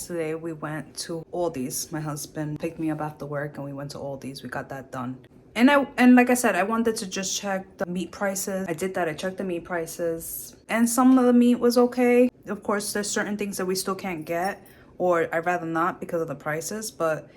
yesterday we went to Aldi's. My husband picked me up after work and we went to Aldi's. We got that done. And like I said, I wanted to just check the meat prices. I did that. I checked the meat prices. And some of the meat was okay. Of course, there's certain things that we still can't get, or I'd rather not because of the prices. But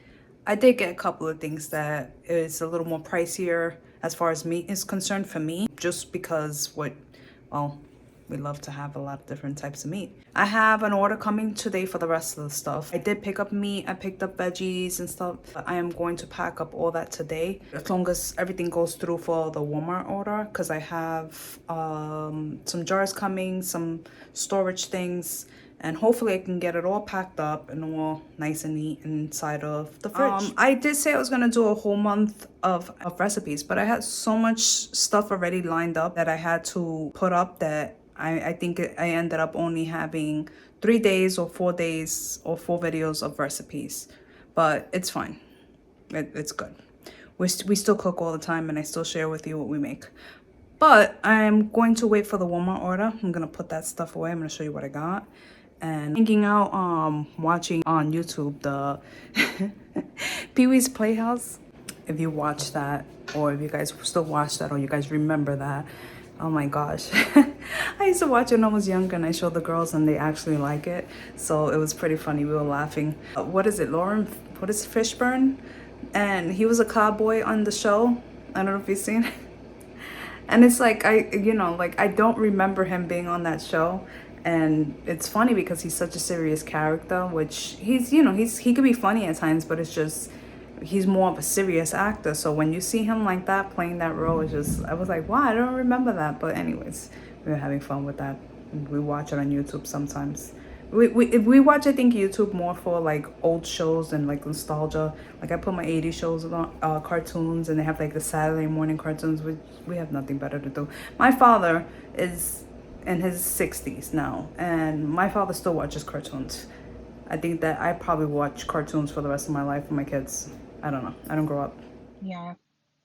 I did get a couple of things that is a little more pricier as far as meat is concerned for me. Just because well, we love to have a lot of different types of meat. I have an order coming today for the rest of the stuff. I did pick up meat, I picked up veggies and stuff. I am going to pack up all that today, as long as everything goes through for the Walmart order, because I have some jars coming, some storage things, and hopefully I can get it all packed up and all nice and neat inside of the fridge. I did say I was gonna do a whole month of recipes, but I had so much stuff already lined up that I had to put up that I think I ended up only having 3 days or 4 days or 4 videos of recipes. But it's fine. It's good. We still cook all the time and I still share with you what we make. But I'm going to wait for the Walmart order. I'm going to put that stuff away. I'm going to show you what I got. And hanging out, watching on YouTube the Pee-wee's Playhouse. If you watch that, or if you guys still watch that, or you guys remember that, oh my gosh. I used to watch it when I was younger and I showed the girls and they actually like it. So it was pretty funny. We were laughing. What is it, what is Fishburne? And he was a cowboy on the show. I don't know if you've seen it. And it's like, I don't remember him being on that show. And it's funny because he's such a serious character, which he could be funny at times, but it's just, he's more of a serious actor. So when you see him like that, playing that role, it's just, I was like, wow, I don't remember that. But anyways, we were having fun with that. We watch it on YouTube sometimes. We watch, I think, YouTube more for like old shows and like nostalgia. Like I put my 80s shows on cartoons, and they have like the Saturday morning cartoons, which we have nothing better to do. My father is in his 60s now, and my father still watches cartoons. I think that I probably watch cartoons for the rest of my life with my kids. I don't know. I don't grow up. Yeah,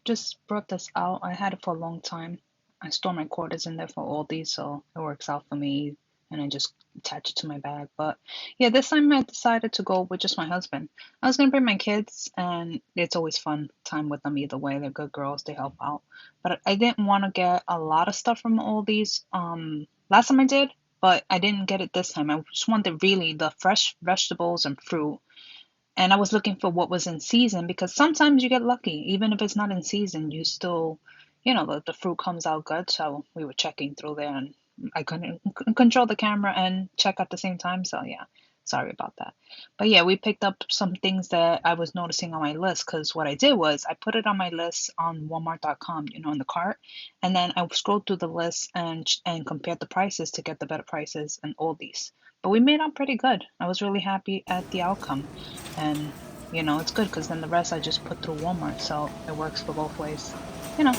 just brought this out. I had it for a long time. I store my quarters in there for Aldi, so it works out for me. And I just attach it to my bag. But yeah, this time I decided to go with just my husband. I was gonna bring my kids, and it's always fun time with them either way. They're good girls. They help out. But I didn't want to get a lot of stuff from Aldi's. Last time I did, but I didn't get it this time. I just wanted really the fresh vegetables and fruit. And I was looking for what was in season, because sometimes you get lucky. Even if it's not in season, you still, the fruit comes out good. So we were checking through there, and I couldn't control the camera and check at the same time. So yeah, sorry about that. But yeah, we picked up some things that I was noticing on my list, because what I did was I put it on my list on Walmart.com, in the cart. And then I scrolled through the list and compared the prices to get the better prices and all these. But we made out pretty good. I was really happy at the outcome. And, it's good because then the rest I just put through Walmart. So it works for both ways. Win-win.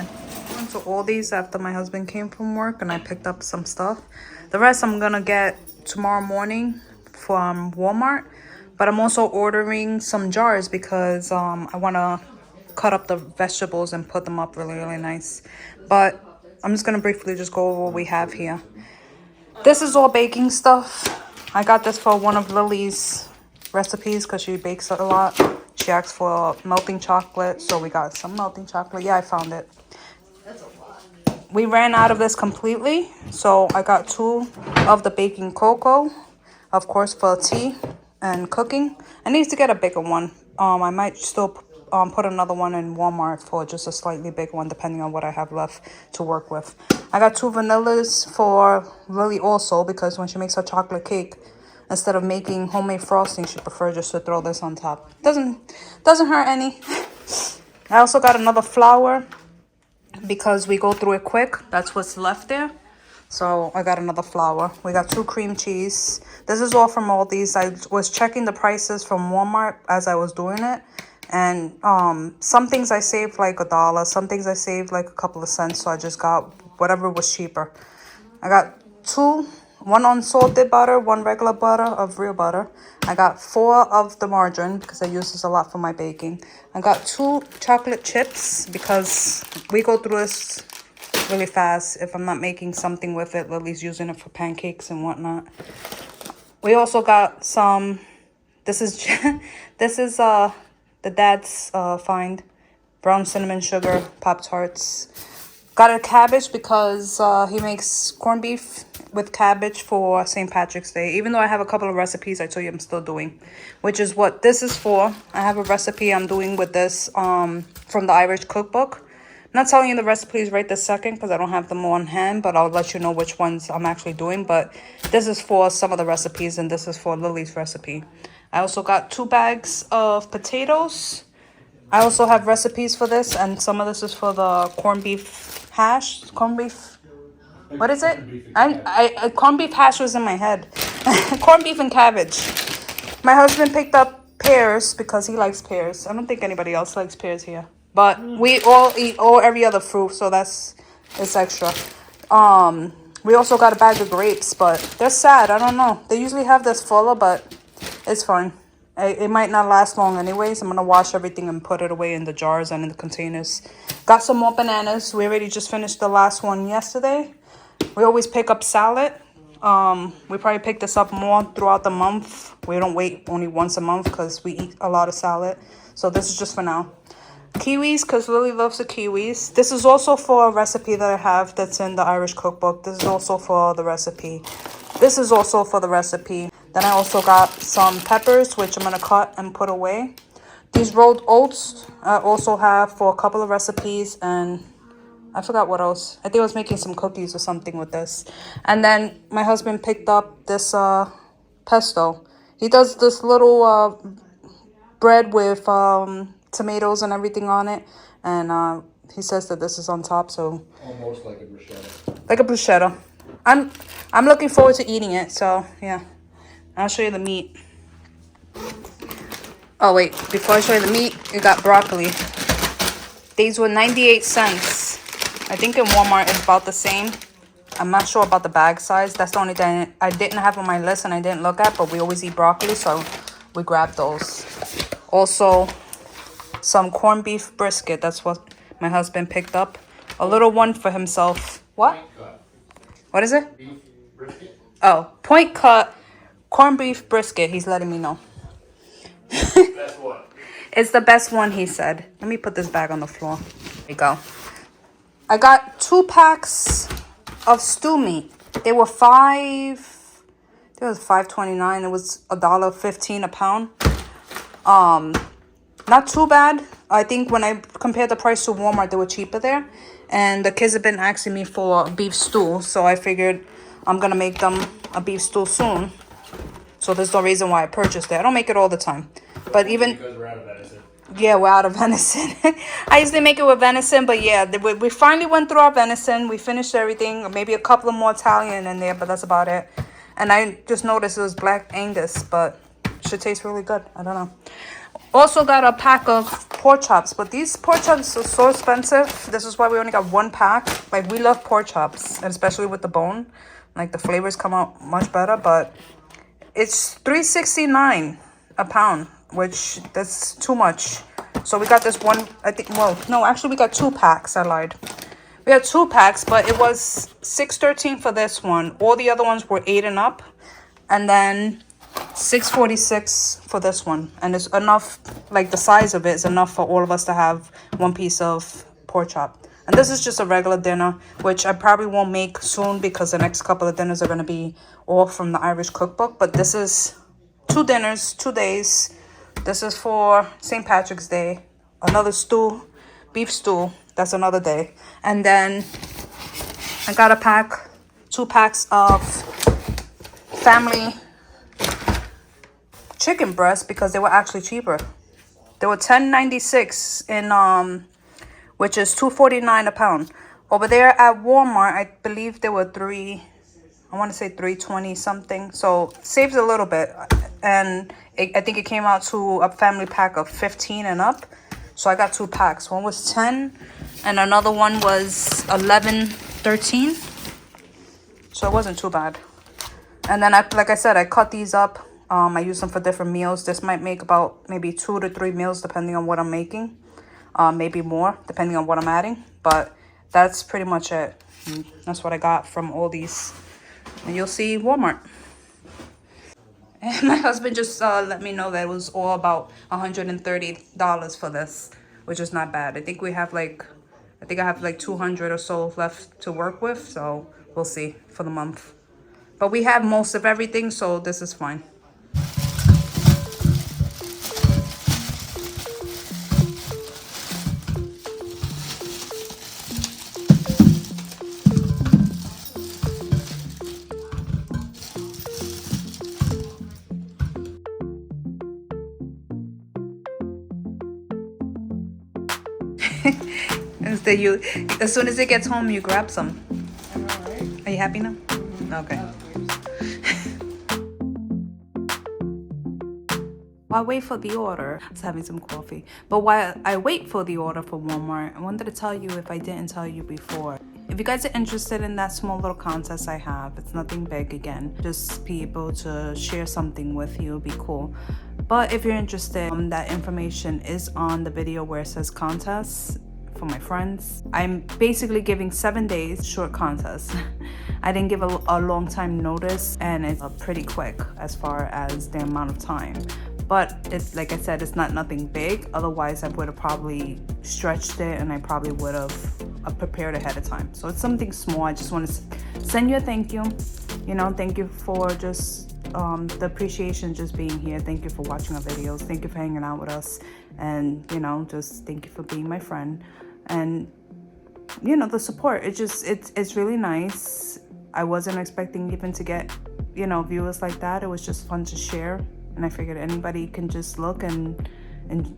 I went to Aldi's after my husband came from work and I picked up some stuff. The rest I'm gonna get tomorrow morning from Walmart. But I'm also ordering some jars because I wanna cut up the vegetables and put them up really, really nice. But I'm just gonna briefly just go over what we have here. This is all baking stuff. I got this for one of Lily's recipes because she bakes a lot. She asked for melting chocolate, so we got some melting chocolate. Yeah, I found it. We ran out of this completely, so I got 2 of the baking cocoa, of course, for tea and cooking. I need to get a bigger one. I might still put another one in Walmart for just a slightly bigger one, depending on what I have left to work with. I got 2 vanillas for Lily also, because when she makes her chocolate cake, instead of making homemade frosting, she prefers just to throw this on top. Doesn't hurt any. I also got another flour because we go through it quick. That's what's left there. So I got another flour. We got 2 cream cheese. This is all from Aldi's. I was checking the prices from Walmart as I was doing it. And some things I saved like $1. Some things I saved like a couple of cents. So I just got whatever was cheaper. I got 2, 1 unsalted butter, 1 regular butter of real butter. I got 4 of the margarine because I use this a lot for my baking. I got 2 chocolate chips because we go through this really fast. If I'm not making something with it, Lily's using it for pancakes and whatnot. We also got some, this is this is the dad's find, brown cinnamon sugar Pop-Tarts. Got a cabbage because he makes corned beef with cabbage for St. Patrick's Day. Even though I have a couple of recipes I told you I'm still doing, which is what this is for. I have a recipe I'm doing with this from the Irish cookbook. I'm not telling you the recipes right this second because I don't have them on hand, but I'll let you know which ones I'm actually doing. But this is for some of the recipes, and this is for Lily's recipe. I also got 2 bags of potatoes. I also have recipes for this, and some of this is for the corned beef hash. Corned beef, what is it? Corned beef hash was in my head. Corned beef and cabbage. My husband picked up pears because he likes pears. I don't think anybody else likes pears here. But we all eat every other fruit, so it's extra. We also got a bag of grapes, but they're sad. I don't know. They usually have this fuller, but it's fine. It might not last long anyways. I'm gonna wash everything and put it away in the jars and in the containers. Got some more bananas. We already just finished the last one yesterday. We always pick up salad. We probably pick this up more throughout the month. We don't wait only once a month because we eat a lot of salad. So this is just for now. Kiwis, because Lily loves the kiwis. This is also for a recipe that I have that's in the Irish cookbook. This is also for the recipe. This is also for the recipe. Then I also got some peppers, which I'm going to cut and put away. These rolled oats I also have for a couple of recipes, and I forgot what else. I think I was making some cookies or something with this. And then my husband picked up this pesto. He does this little bread with tomatoes and everything on it, and he says that this is on top, so Almost like a bruschetta. like a bruschetta. I'm looking forward to eating it, so yeah. I'll show you the meat. Oh wait, before I show you the meat, you got broccoli. These were 98 cents. I think in Walmart it's about the same. I'm not sure about the bag size. That's the only thing I didn't have on my list and I didn't look at, but we always eat broccoli, so we grabbed those. Also, some corned beef brisket. That's what my husband picked up. A little one for himself. What? What is it? Beef brisket? Oh, point cut corned beef brisket. He's letting me know. That's what? It's the best one, he said. Let me put this bag on the floor. There you go. I got 2 packs of stew meat. They were $5.29. It was $1.15 a pound. Not too bad. I think when I compared the price to Walmart, they were cheaper there. And the kids have been asking me for beef stew, so I figured I'm gonna make them a beef stew soon. So there's no reason why I purchased it. I don't make it all the time, but even Because we're out of venison. yeah, we're out of venison. I usually make it with venison, but yeah, we finally went through our venison. We finished everything. Maybe a couple of more Italian in there, but that's about it. And I just noticed it was Black Angus, but it should taste really good. I don't know. Also got a pack of pork chops, but these pork chops are so expensive. This is why we only got 1 pack. Like, we love pork chops, and especially with the bone. Like, the flavors come out much better, but it's $3.69 a pound, which that's too much. So we got this one, I think, well, no, actually we got 2 packs. I lied. We had 2 packs, but it was $6.13 for this one. All the other ones were 8 and up, and then $6.46 for this one. And it's enough, like the size of it is enough for all of us to have 1 piece of pork chop. And this is just a regular dinner, which I probably won't make soon because the next couple of dinners are going to be all from the Irish cookbook. But this is 2 dinners, 2 days. This is for St. Patrick's Day. Another stew, beef stew. That's another day. And then I got a pack, 2 packs of family chicken breasts because they were actually cheaper. They were $10.96 in which is $2.49 a pound. Over there at Walmart, I believe there were I want to say $3.20 something. So saves a little bit. And I think it came out to a family pack of 15 and up. So I got 2 packs. One was 10 and another one was 13. So it wasn't too bad. And then, like I said, I cut these up. I use them for different meals. This might make about maybe 2 to 3 meals depending on what I'm making. Maybe more depending on what I'm adding. But that's pretty much it. That's what I got from all these. And you'll see Walmart. And my husband just let me know that it was all about $130 for this, which is not bad. I think I have like 200 or so left to work with, so we'll see for the month. But we have most of everything, so this is fine. Instead, as soon as it gets home, you grab some. Are you happy now? Okay. While I wait for the order, I was having some coffee. But while I wait for the order for Walmart, I wanted to tell you, if I didn't tell you before, if you guys are interested in that small little contest I have, it's nothing big again. Just be able to share something with you, it'd be cool. But if you're interested, that information is on the video where it says contest for my friends. I'm basically giving 7 days short contest. I didn't give a long time notice, and it's pretty quick as far as the amount of time. But it's like I said, it's not nothing big. Otherwise, I would have probably stretched it, and I probably would have prepared ahead of time. So it's something small. I just want to send you a thank you. You know, thank you for just the appreciation just being here. Thank you for watching our videos. Thank you for hanging out with us, and you know, just thank you for being my friend. And you know, the support, it's really nice. I wasn't expecting even to get, you know, viewers like that. It was just fun to share, and I figured anybody can just look, and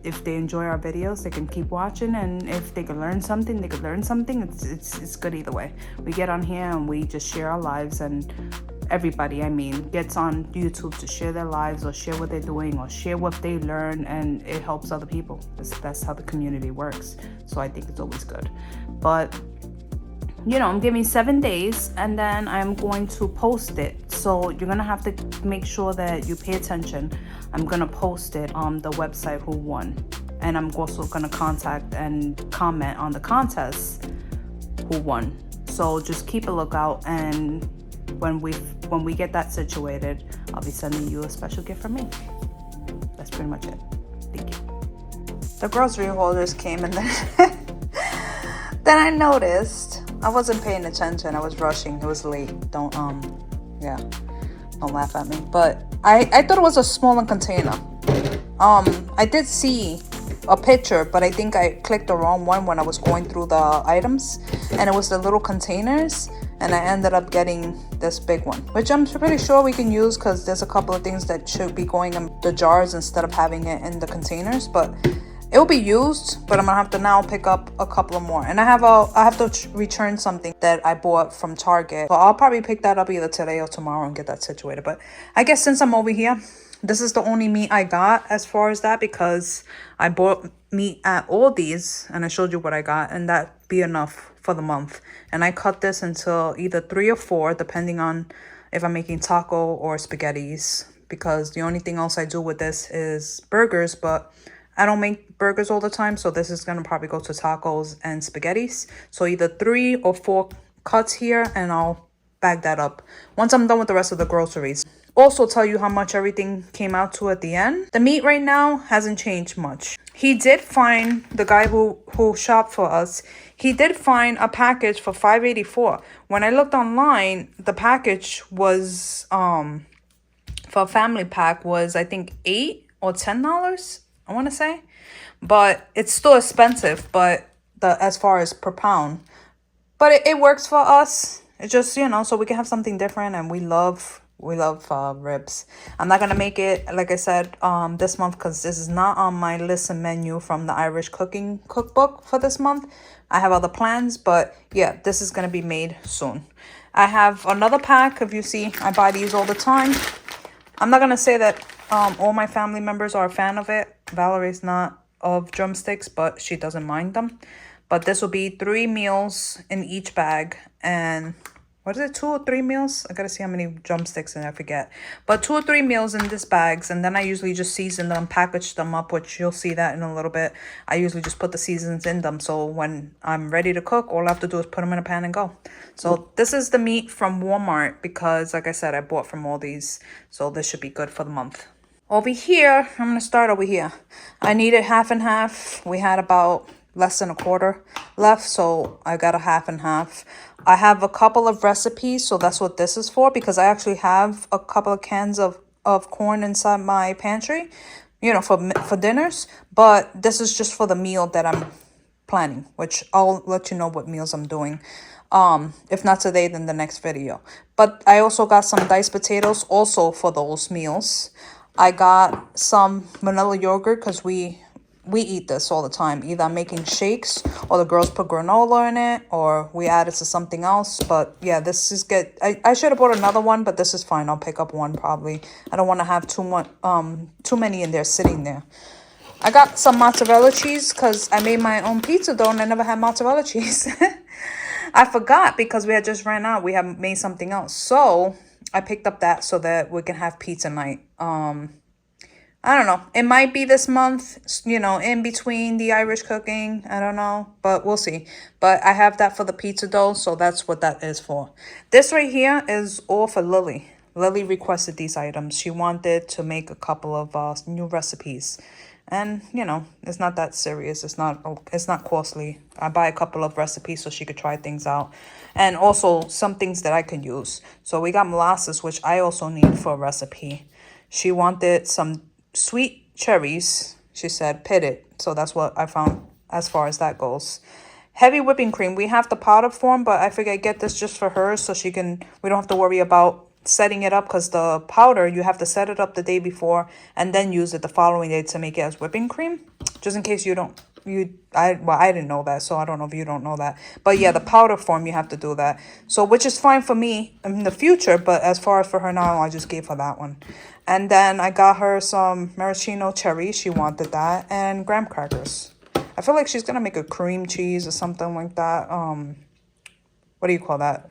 if they enjoy our videos, they can keep watching, and if they could learn something, they could learn something. It's good either way. We get on here and we just share our lives, and everybody, I mean, gets on YouTube to share their lives or share what they're doing or share what they learn, and it helps other people. That's how the community works. So I think it's always good. But you know, I'm giving 7 days, and then I'm going to post it. So you're gonna have to make sure that you pay attention. I'm gonna post it on the website who won, and I'm also gonna contact and comment on the contest who won. So just keep a lookout, and when we get that situated, I'll be sending you a special gift from me. That's pretty much it. Thank you. The grocery holders came, and then then I noticed I wasn't paying attention. I was rushing. It was late. Don't laugh at me. But I thought it was a smaller container. I did see a picture, but I think I clicked the wrong one when I was going through the items, and it was the little containers, and I ended up getting this big one, which I'm pretty sure we can use because there's a couple of things that should be going in the jars instead of having it in the containers. But it will be used, but I'm gonna have to now pick up a couple of more. And I have to return something that I bought from Target. So I'll probably pick that up either today or tomorrow and get that situated. But I guess since I'm over here, this is the only meat I got as far as that, because I bought meat at Aldi's and I showed you what I got, and that'd be enough for the month. And I cut this into either 3 or 4, depending on if I'm making taco or spaghettis, because the only thing else I do with this is burgers, but I don't make burgers all the time, so this is gonna probably go to tacos and spaghettis. So either 3 or 4 cuts here, and I'll bag that up once I'm done with the rest of the groceries. Also tell you how much everything came out to at the end. The meat right now hasn't changed much. He did find, the guy who shopped for us, he did find a package for $5.84. When I looked online, the package was for a family pack was, I think, $8 or $10, I want to say. But it's still expensive, but as far as per pound. But it works for us. It's just, you know, so we can have something different, and we love ribs. I'm not gonna make it, like I said, this month, because this is not on my list and menu from the Irish cooking cookbook for this month. I have other plans, but yeah, this is gonna be made soon. I have another pack. If you see, I buy these all the time. I'm not gonna say that all my family members are a fan of it. Valerie's not of drumsticks, but she doesn't mind them. But this will be 3 meals in each bag, and what is it, 2 or 3 meals? I gotta see how many drumsticks and I forget. But 2 or 3 meals in this bags, and then I usually just season them, package them up, which you'll see that in a little bit. I usually just put the seasons in them, so when I'm ready to cook, all I have to do is put them in a pan and go. So this is the meat from Walmart because, like I said, I bought from Aldi's, so this should be good for the month. Over here, I'm gonna start over here. I needed half and half. We had about less than a quarter left, so I got a half and half. I have a couple of recipes, so that's what this is for, because I actually have a couple of cans of corn inside my pantry, you know, for dinners. But this is just for the meal that I'm planning, which I'll let you know what meals I'm doing. If not today, then the next video. But I also got some diced potatoes also for those meals. I got some vanilla yogurt because we eat this all the time. Either I'm making shakes or the girls put granola in it or we add it to something else. But yeah, this is good. I should have bought another one, but this is fine. I'll pick up one probably. I don't want to have too many in there sitting there. I got some mozzarella cheese because I made my own pizza dough and I never had mozzarella cheese. I forgot because we had just ran out. We have made something else. So I picked up that so that we can have pizza night. I don't know. It might be this month, you know, in between the Irish cooking. I don't know, but we'll see. But I have that for the pizza dough, so that's what that is for. This right here is all for Lily. Lily requested these items. She wanted to make a couple of new recipes. And, you know, it's not that serious. It's not costly. I buy a couple of recipes so she could try things out. And also some things that I can use. So we got molasses, which I also need for a recipe. She wanted some sweet cherries. She said pitted. So that's what I found as far as that goes. Heavy whipping cream. We have the powder form, but I figured I'd get this just for her so we don't have to worry about setting it up, because the powder, you have to set it up the day before and then use it the following day to make it as whipping cream, just in case I didn't know that, so I don't know if you don't know that. But yeah, the powder form, you have to do that, so which is fine for me in the future, but as far as for her now, I just gave her that one. And then I got her some maraschino cherries. She wanted that, and graham crackers. I feel like she's gonna make a cream cheese or something like that. What do you call that?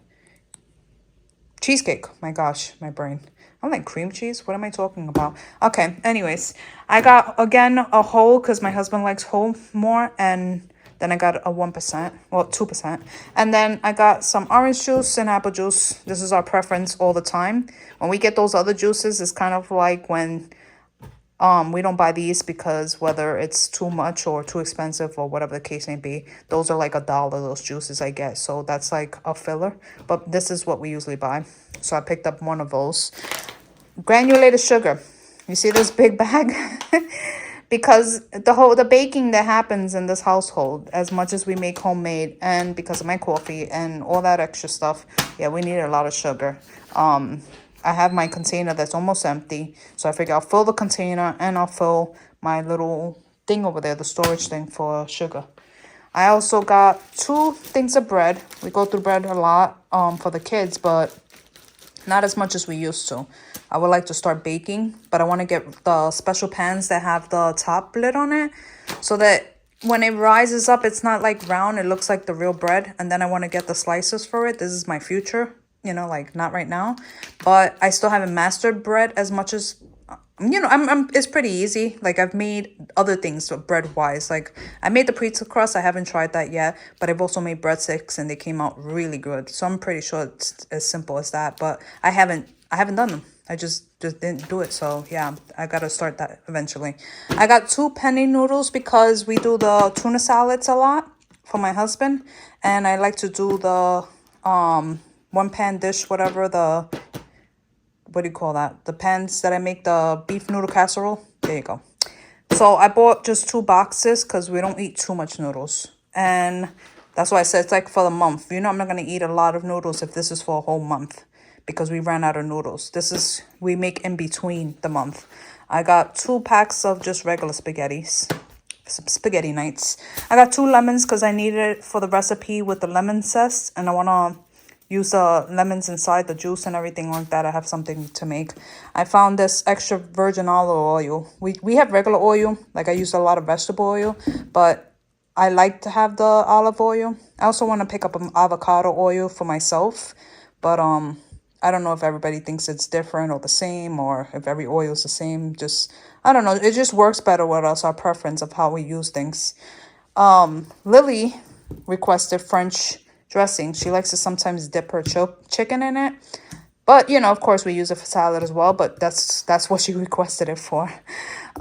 Cheesecake. My gosh, my brain. I'm like, cream cheese? What am I talking about? Okay, anyways. I got, again, a whole because my husband likes whole more. And then I got a 1%. Well, 2%. And then I got some orange juice and apple juice. This is our preference all the time. When we get those other juices, it's kind of like when we don't buy these because whether it's too much or too expensive or whatever the case may be, those are like $1, those juices I get. So that's like a filler. But this is what we usually buy. So I picked up one of those. Granulated sugar. You see this big bag? Because the baking that happens in this household, as much as we make homemade, and because of my coffee and all that extra stuff, yeah, we need a lot of sugar. I have my container that's almost empty, so I figure I'll fill the container and I'll fill my little thing over there, the storage thing for sugar. I also got 2 things of bread. We go through bread a lot for the kids, but not as much as we used to. I would like to start baking, but I want to get the special pans that have the top lid on it so that when it rises up, it's not like round. It looks like the real bread. And then I want to get the slices for it. This is my future, you know, like not right now. But I still haven't mastered bread as much as, you know, it's pretty easy. Like I've made other things bread wise. Like I made the pizza crust. I haven't tried that yet, but I've also made breadsticks and they came out really good. So I'm pretty sure it's as simple as that, but I haven't done them. I just didn't do it. So yeah, I got to start that eventually. I got 2 penne noodles because we do the tuna salads a lot for my husband. And I like to do the one pan dish, whatever, what do you call that? The pans that I make the beef noodle casserole. There you go. So I bought just 2 boxes because we don't eat too much noodles. And that's why I said it's like for the month. You know, I'm not going to eat a lot of noodles if this is for a whole month because we ran out of noodles. We make in between the month. I got 2 packs of just regular spaghettis. Some spaghetti nights. I got 2 lemons because I needed it for the recipe with the lemon zest. And I want to use the lemons inside the juice and everything like that. I have something to make. I found this extra virgin olive oil. We have regular oil. Like I use a lot of vegetable oil, but I like to have the olive oil. I also want to pick up an avocado oil for myself, But I don't know if everybody thinks it's different or the same, or if every oil is the same. Just, I don't know. It just works better with us, our preference of how we use things. Lily requested French dressing. She likes to sometimes dip her chicken in it. But, you know, of course we use it for salad as well, but that's what she requested it for.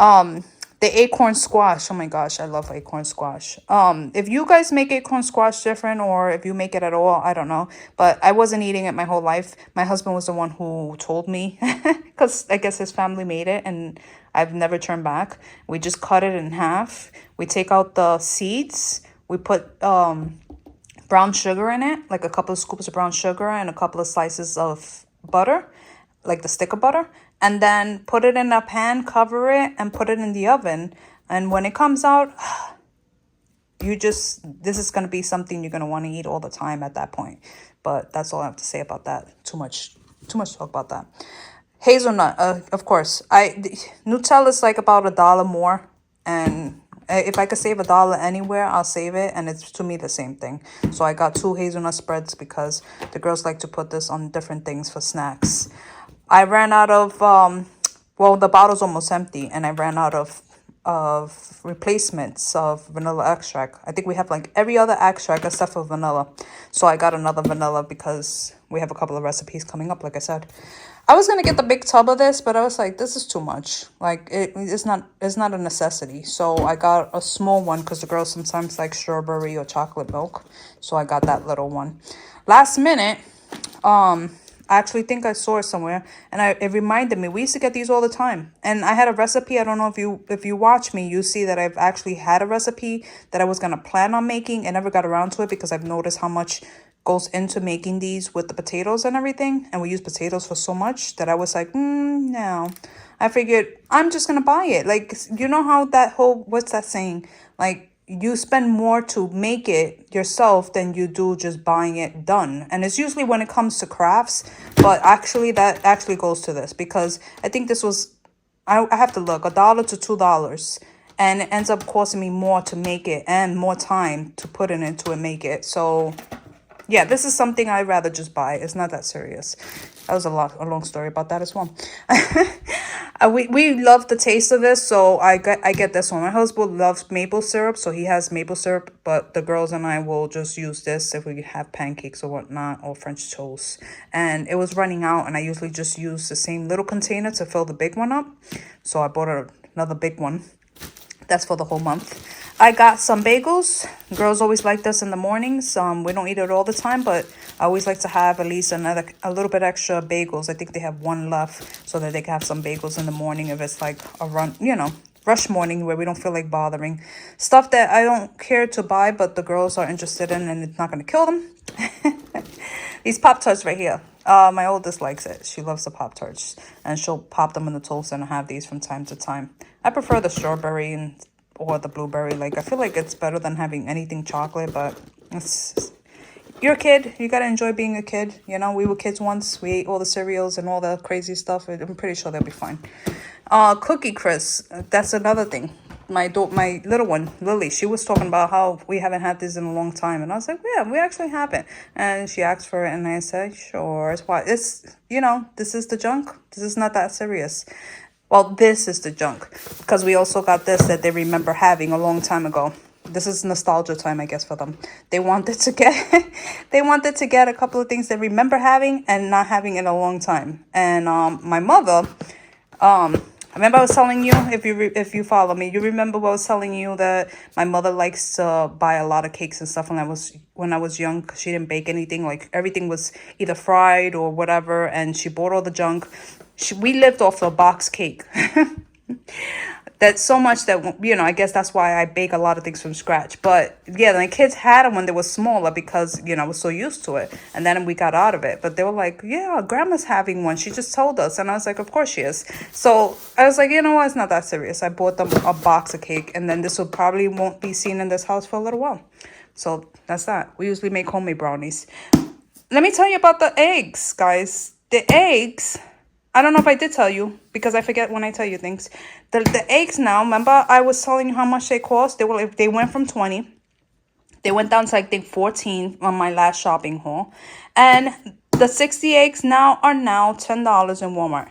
Um, the acorn squash. Oh my gosh, I love acorn squash. If you guys make acorn squash different, or if you make it at all, I don't know. But I wasn't eating it my whole life. My husband was the one who told me, because I guess his family made it and I've never turned back. We just cut it in half. We take out the seeds. We put brown sugar in it, like a couple of scoops of brown sugar and a couple of slices of butter, like the stick of butter, and then put it in a pan, cover it, and put it in the oven. And when it comes out, this is going to be something you're going to want to eat all the time at that point. But that's all I have to say about that. Too much talk about that. Hazelnut, of course. Nutella is like about $1 more, and if I could save $1 anywhere, I'll save it, and it's to me the same thing. So I got 2 hazelnut spreads because the girls like to put this on different things for snacks. I ran out of well, the bottle's almost empty, and I ran out of replacements of vanilla extract. I think we have like every other extract except for vanilla. So I got another vanilla because we have a couple of recipes coming up, like I said. I was gonna get the big tub of this, but I was like, this is too much. Like it's not a necessity. So I got a small one because the girls sometimes like strawberry or chocolate milk. So I got that little one. Last minute, I actually think I saw it somewhere, and it reminded me. We used to get these all the time, and I had a recipe. I don't know if you watch me, you see that I've actually had a recipe that I was gonna plan on making and never got around to it because I've noticed how much goes into making these with the potatoes and everything, and we use potatoes for so much that I was like, no. I figured I'm just gonna buy it. Like, you know how that whole, what's that saying? Like, you spend more to make it yourself than you do just buying it done. And it's usually when it comes to crafts, but actually that actually goes to this because I think this was, I have to look, $1 to $2. And it ends up costing me more to make it and more time to put it into and make it. So yeah, this is something I'd rather just buy. It's not that serious. That was a long story about that as well. We love the taste of this, so I get this one. My husband loves maple syrup, so he has maple syrup, but the girls and I will just use this if we have pancakes or whatnot, or French toast. And it was running out, and I usually just use the same little container to fill the big one up. So I bought another big one. That's for the whole month. I got some bagels. Girls always like this in the mornings. We don't eat it all the time, but I always like to have at least a little bit extra bagels. I think they have one left so that they can have some bagels in the morning if it's like a rush morning where we don't feel like bothering. Stuff that I don't care to buy, but the girls are interested in, and it's not going to kill them. These Pop-Tarts right here. My oldest likes it. She loves the Pop-Tarts, and she'll pop them in the toaster and have these from time to time. I prefer the strawberry or the blueberry. Like, I feel like it's better than having anything chocolate, but you're a kid. You gotta enjoy being a kid. You know, we were kids once. We ate all the cereals and all the crazy stuff. I'm pretty sure they'll be fine. Cookie Crisp. That's another thing. My little one, Lily, she was talking about how we haven't had this in a long time. And I was like, yeah, we actually haven't. And she asked for it, and I said, sure. It's, this is the junk. This is not that serious. Well, this is the junk, because we also got this that they remember having a long time ago. This is nostalgia time, I guess, for them. They wanted to get a couple of things they remember having and not having in a long time. And my mother, I remember I was telling you, if you follow me, you remember what I was telling you, that my mother likes to buy a lot of cakes and stuff when I was young, because she didn't bake anything. Like, everything was either fried or whatever, and she bought all the junk. We lived off a box cake. That's so much that, I guess that's why I bake a lot of things from scratch. But yeah, my kids had them when they were smaller because, I was so used to it. And then we got out of it. But they were like, yeah, grandma's having one. She just told us. And I was like, of course she is. So I was like, you know what? It's not that serious. I bought them a box of cake. And then this will probably won't be seen in this house for a little while. So that's that. We usually make homemade brownies. Let me tell you about the eggs, guys. The eggs, I don't know if I did tell you, because I forget when I tell you things. The eggs now, remember I was telling you how much they cost? They went from 20. They went down to, I think, 14 on my last shopping haul. And The 60 eggs now are now $10 in Walmart.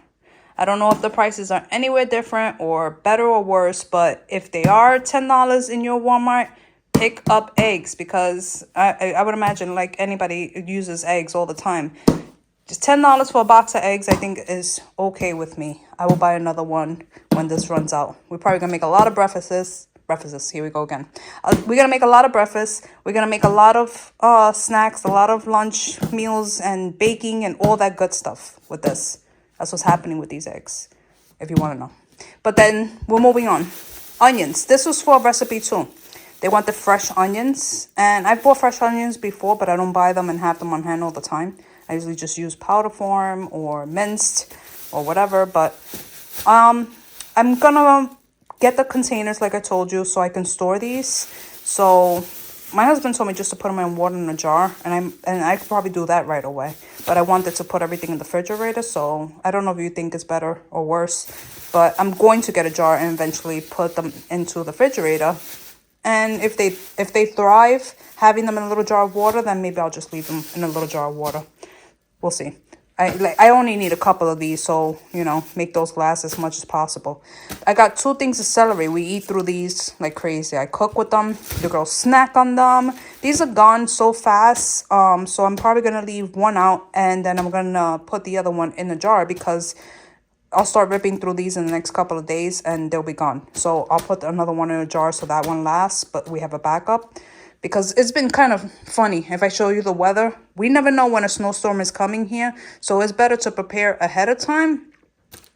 I don't know if the prices are anywhere different or better or worse, but if they are $10 in your Walmart, pick up eggs, because I would imagine like anybody uses eggs all the time. Just $10 for a box of eggs, I think, is okay with me. I will buy another one when this runs out. We're probably gonna make a lot of breakfasts. Breakfasts, here we go again. We're gonna make a lot of breakfasts. We're gonna make a lot of snacks, a lot of lunch meals, and baking and all that good stuff with this. That's what's happening with these eggs, if you want to know. But then we're moving on. Onions. This was for a recipe too. They want the fresh onions, and I've bought fresh onions before, but I don't buy them and have them on hand all the time. I usually just use powder form or minced or whatever, but I'm gonna get the containers like I told you so I can store these. So my husband told me just to put them in water in a jar, and I could probably do that right away. But I wanted to put everything in the refrigerator, so I don't know if you think it's better or worse, but I'm going to get a jar and eventually put them into the refrigerator. And if they thrive having them in a little jar of water, then maybe I'll just leave them in a little jar of water. We'll see. I only need a couple of these, so, you know, make those last as much as possible. I got 2 things of celery. We eat through these like crazy. I cook with them. The girls snack on them. These are gone so fast. So I'm probably going to leave one out, and then I'm going to put the other one in the jar, because I'll start ripping through these in the next couple of days and they'll be gone. So I'll put another one in a jar so that one lasts, but we have a backup. Because it's been kind of funny. If I show you the weather, we never know when a snowstorm is coming here. So it's better to prepare ahead of time,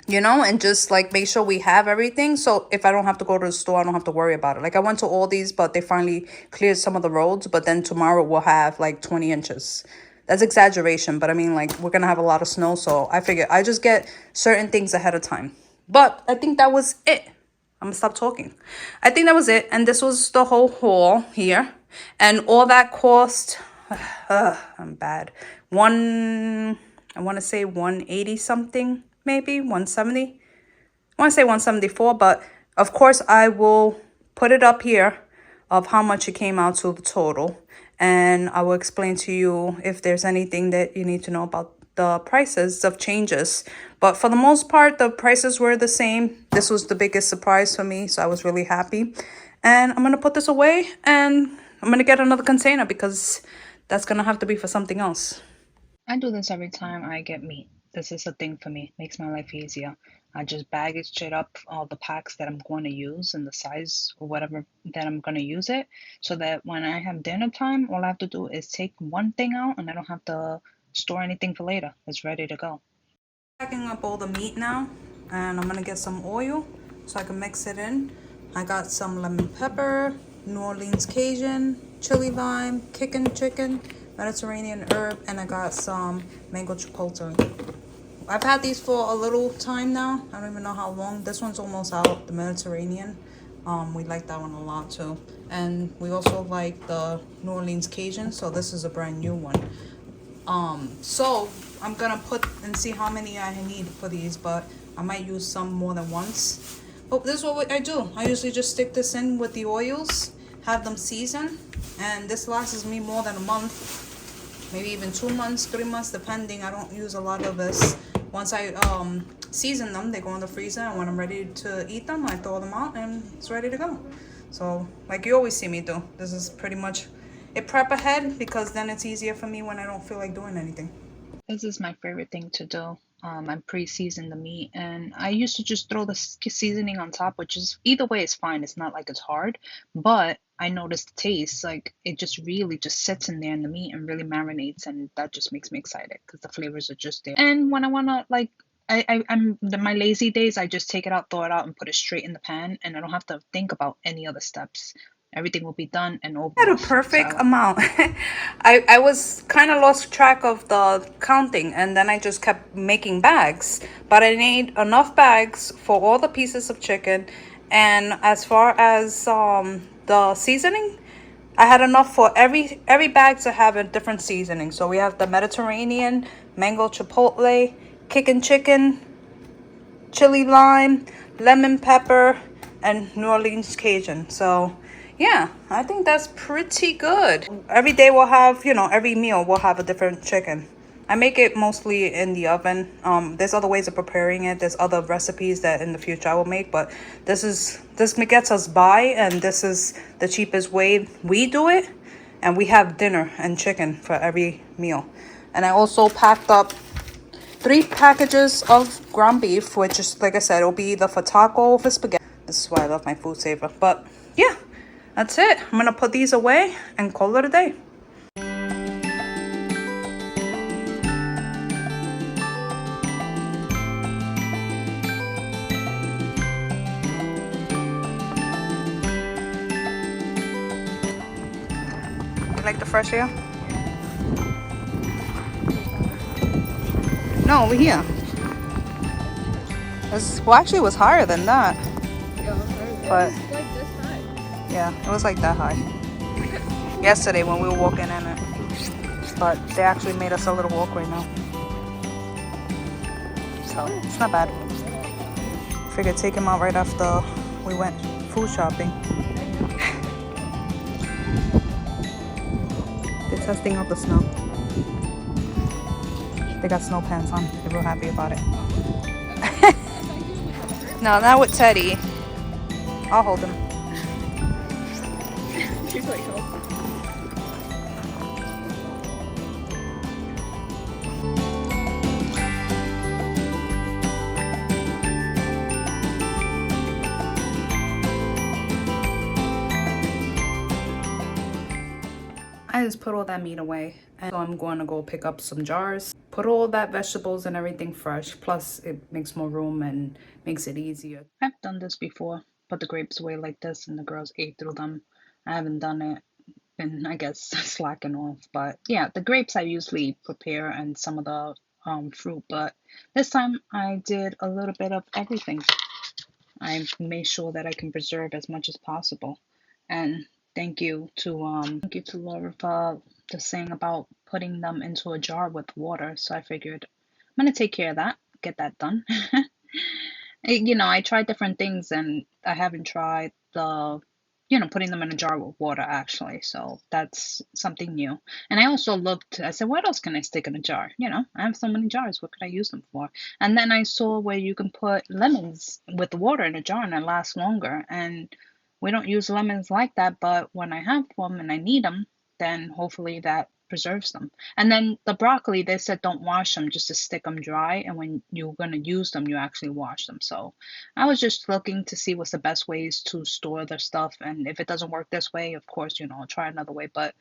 you know, and just like make sure we have everything. So if I don't have to go to the store, I don't have to worry about it. Like I went to Aldi's, but they finally cleared some of the roads. But then tomorrow we'll have like 20 inches. That's exaggeration, but I mean, like, we're gonna have a lot of snow, so I figure I just get certain things ahead of time. But I think that was it. I'm gonna stop talking. I think that was it, and this was the whole haul here, and all that cost. I'm bad. I want to say 180 something, maybe 170. I want to say 174, but of course I will put it up here of how much it came out to the total. And I will explain to you if there's anything that you need to know about the prices of changes. But for the most part, the prices were the same. This was the biggest surprise for me, so I was really happy. And I'm going to put this away, and I'm going to get another container, because that's going to have to be for something else. I do this every time I get meat. This is a thing for me. Makes my life easier. I just bag it straight up, all the packs that I'm going to use and the size or whatever that I'm going to use it, so that when I have dinner time, all I have to do is take one thing out and I don't have to store anything for later. It's ready to go. Packing up all the meat now, and I'm going to get some oil so I can mix it in. I got some lemon pepper, New Orleans Cajun, chili lime, kickin' chicken, Mediterranean herb, and I got some mango chipotle. I've had these for a little time now. I don't even know how long. This one's almost out, the Mediterranean. We like that one a lot too. And we also like the New Orleans Cajun, so this is a brand new one. So I'm gonna put and see how many I need for these, but I might use some more than once. But this is what I do. I usually just stick this in with the oils, have them season, and this lasts me more than a month, maybe even 2 months, 3 months, depending. I don't use a lot of this. Once I season them, they go in the freezer, and when I'm ready to eat them, I throw them out and it's ready to go. So like you always see me do, this is pretty much it. Prep ahead, because then it's easier for me when I don't feel like doing anything. This is my favorite thing to do. I pre-season the meat, and I used to just throw the seasoning on top, which is either way is fine. It's not like it's hard, but I noticed the taste, like it just really just sits in there in the meat and really marinates, and that just makes me excited because the flavors are just there. And when I wanna like, my lazy days, I just take it out, throw it out, and put it straight in the pan, and I don't have to think about any other steps. Everything will be done and over. At a perfect amount. I was kind of lost track of the counting, and then I just kept making bags. But I need enough bags for all the pieces of chicken, and as far as the seasoning, I had enough for every bag to have a different seasoning. So we have the Mediterranean, mango chipotle, kickin' chicken, chili lime, lemon pepper, and New Orleans Cajun. So yeah, I think that's pretty good. Every day we'll have, every meal we'll have a different chicken. I make it mostly in the oven. There's other ways of preparing it. There's other recipes that in the future I will make, but this gets us by, and this is the cheapest way we do it. And we have dinner and chicken for every meal. And I also packed up 3 packages of ground beef, which is, like I said, it'll be either for taco or for spaghetti. This is why I love my food saver. But yeah, that's it. I'm gonna put these away and call it a day. You like the fresh air? No, over here. Well, actually, it was higher than that. But yeah, it was like that high. Yesterday when we were walking in it. But they actually made us a little walk right now. So it's not bad. Figured take him out right after we went food shopping. They're testing out the snow. They got snow pants on. They're real happy about it. No, not with Teddy. I'll hold him. She's like, oh. I just put all that meat away, and so I'm going to go pick up some jars, put all that vegetables and everything fresh, plus it makes more room and makes it easier. I've done this before, put the grapes away like this and the girls ate through them. I haven't done it, and I guess slacking off. But yeah, the grapes I usually prepare and some of the fruit, but this time I did a little bit of everything. I made sure that I can preserve as much as possible. And thank you to Laura for just saying about putting them into a jar with water. So I figured I'm gonna take care of that, get that done. I tried different things and I haven't tried putting them in a jar with water actually. So that's something new. And I also looked, I said, what else can I stick in a jar? I have so many jars. What could I use them for? And then I saw where you can put lemons with water in a jar and it lasts longer. And we don't use lemons like that, but when I have them and I need them, then hopefully that preserves them. And then the broccoli, they said don't wash them, just to stick them dry. And when you're going to use them, you actually wash them. So I was just looking to see what's the best ways to store the stuff. And if it doesn't work this way, of course, I'll try another way. But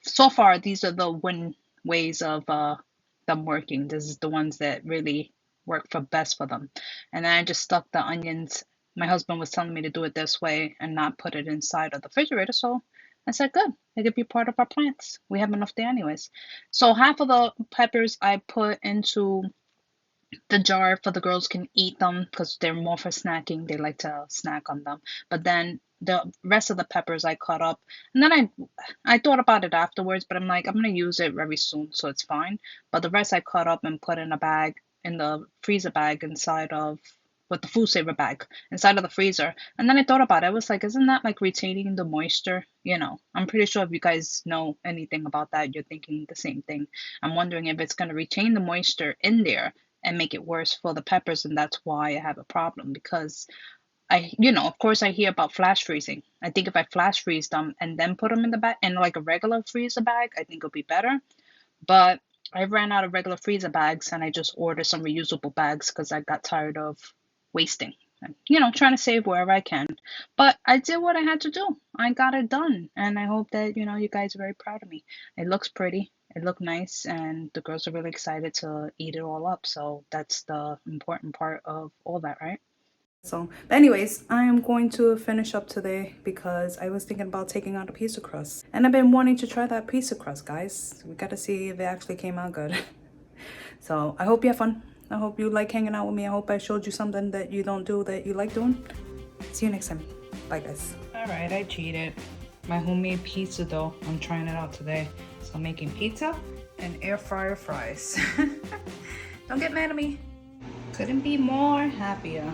so far, these are the win ways of them working. This is the ones that really work for best for them. And then I just stuck the onions. My husband was telling me to do it this way and not put it inside of the refrigerator. So I said, good, it could be part of our plants. We have enough there anyways. So half of the peppers I put into the jar for the girls can eat them because they're more for snacking. They like to snack on them. But then the rest of the peppers I cut up. And then I thought about it afterwards, but I'm like, I'm going to use it very soon, so it's fine. But the rest I cut up and put in a bag, in the freezer bag with the food saver bag inside of the freezer. And then I thought about it. I was like, isn't that like retaining the moisture? I'm pretty sure if you guys know anything about that, you're thinking the same thing. I'm wondering if it's going to retain the moisture in there and make it worse for the peppers, and that's why I have a problem. Because of course I hear about flash freezing. I think if I flash freeze them and then put them in the bag, in like a regular freezer bag, I think it'll be better. But I ran out of regular freezer bags and I just ordered some reusable bags because I got tired of wasting. Trying to save wherever I can. But I did what I had to do. I got it done. And I hope that, you guys are very proud of me. It looks pretty. It looked nice. And the girls are really excited to eat it all up. So that's the important part of all that, right? So, but anyways, I am going to finish up today because I was thinking about taking out a pizza crust. And I've been wanting to try that pizza crust, guys. We got to see if it actually came out good. So I hope you have fun. I hope you like hanging out with me. I hope I showed you something that you don't do that you like doing. See you next time. Bye, guys. All right, I cheated. My homemade pizza dough. I'm trying it out today. So I'm making pizza and air fryer fries. Don't get mad at me. Couldn't be more happier.